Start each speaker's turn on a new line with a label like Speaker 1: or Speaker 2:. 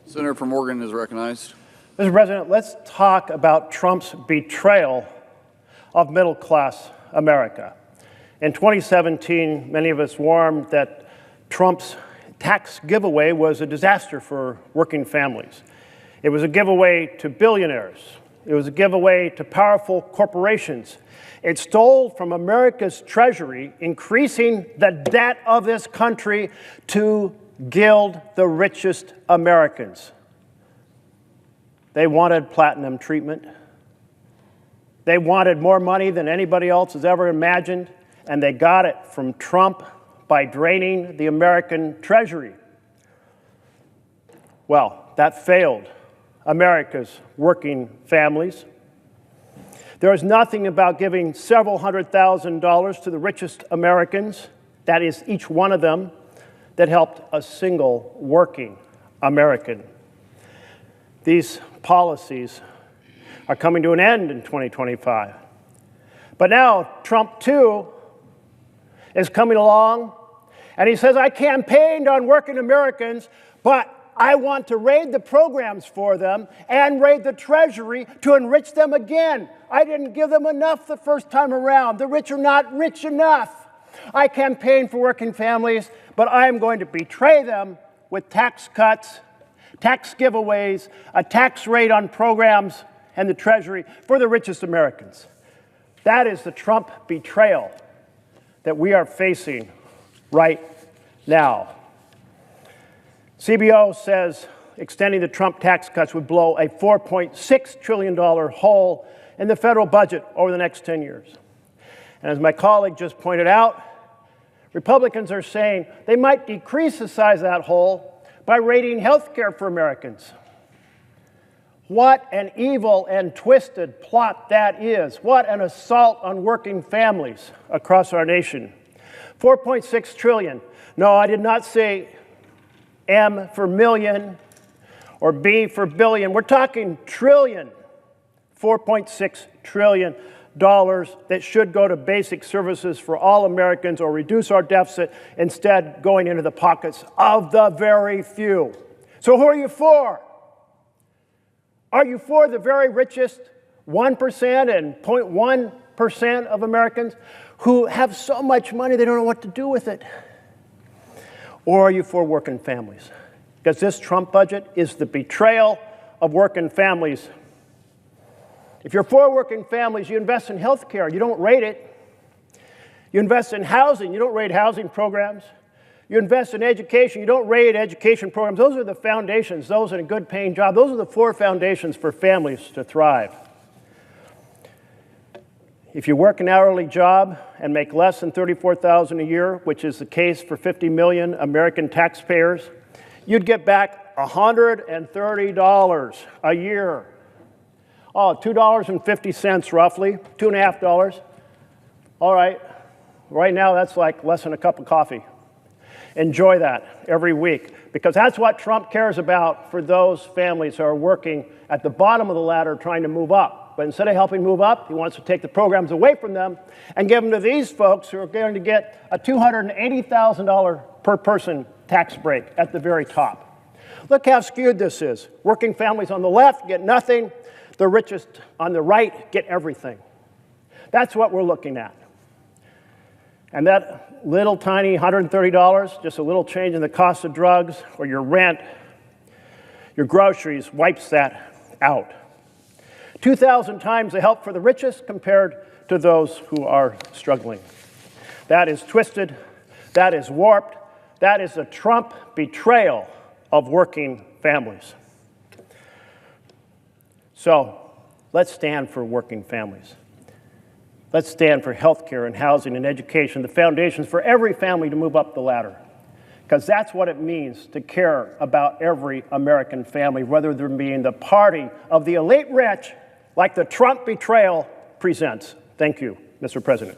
Speaker 1: Senator from Oregon is recognized.
Speaker 2: Mr. President, let's talk about Trump's betrayal of middle-class America. In 2017, many of us warned that Trump's tax giveaway was a disaster for working families. It was a giveaway to billionaires. It was a giveaway to powerful corporations. It stole from America's treasury, increasing the debt of this country to gild the richest Americans. They wanted platinum treatment. They wanted more money than anybody else has ever imagined, and they got it from Trump by draining the American treasury. Well, that failed America's working families. There is nothing about giving several $100,000 to the richest Americans, that is each one of them, that helped a single working American. These policies are coming to an end in 2025. But now Trump, too, is coming along, and he says, I campaigned on working Americans, but I want to raid the programs for them and raid the Treasury to enrich them again. I didn't give them enough the first time around. The rich are not rich enough. I campaigned for working families, but I am going to betray them with tax cuts, tax giveaways, a tax rate on programs and the Treasury for the richest Americans. That is the Trump betrayal that we are facing right now. CBO says extending the Trump tax cuts would blow a $4.6 trillion hole in the federal budget over the next 10 years. And as my colleague just pointed out, Republicans are saying they might decrease the size of that hole by raiding health care for Americans. What an evil and twisted plot that is. What an assault on working families across our nation. $4.6 trillion. No, I did not say M for million or B for billion. We're talking trillion. $4.6 trillion that should go to basic services for all Americans or reduce our deficit, instead going into the pockets of the very few. So who are you for? Are you for the very richest 1% and 0.1% of Americans who have so much money they don't know what to do with it? Or are you for working families? Because this Trump budget is the betrayal of working families. If you're for working families, you invest in health care, you don't raid it. You invest in housing, you don't raid housing programs. You invest in education, you don't raid education programs. Those are the foundations, those in a good paying job. Those are the four foundations for families to thrive. If you work an hourly job and make less than $34,000 a year, which is the case for 50 million American taxpayers, you'd get back $130 a year. Oh, $2.50 roughly, $2.50. All right, right now that's like less than a cup of coffee. Enjoy that every week, because that's what Trump cares about for those families who are working at the bottom of the ladder trying to move up. But instead of helping move up, he wants to take the programs away from them and give them to these folks who are going to get a $280,000 per person tax break at the very top. Look how skewed this is. Working families on the left get nothing. The richest on the right get everything. That's what we're looking at. And that little tiny $130, just a little change in the cost of drugs or your rent, your groceries, wipes that out. 2,000 times the help for the richest compared to those who are struggling. That is twisted, that is warped, that is a Trump betrayal of working families. So let's stand for working families. Let's stand for health care and housing and education, the foundations for every family to move up the ladder. Because that's what it means to care about every American family, rather than being the party of the elite rich like the Trump betrayal presents. Thank you, Mr. President.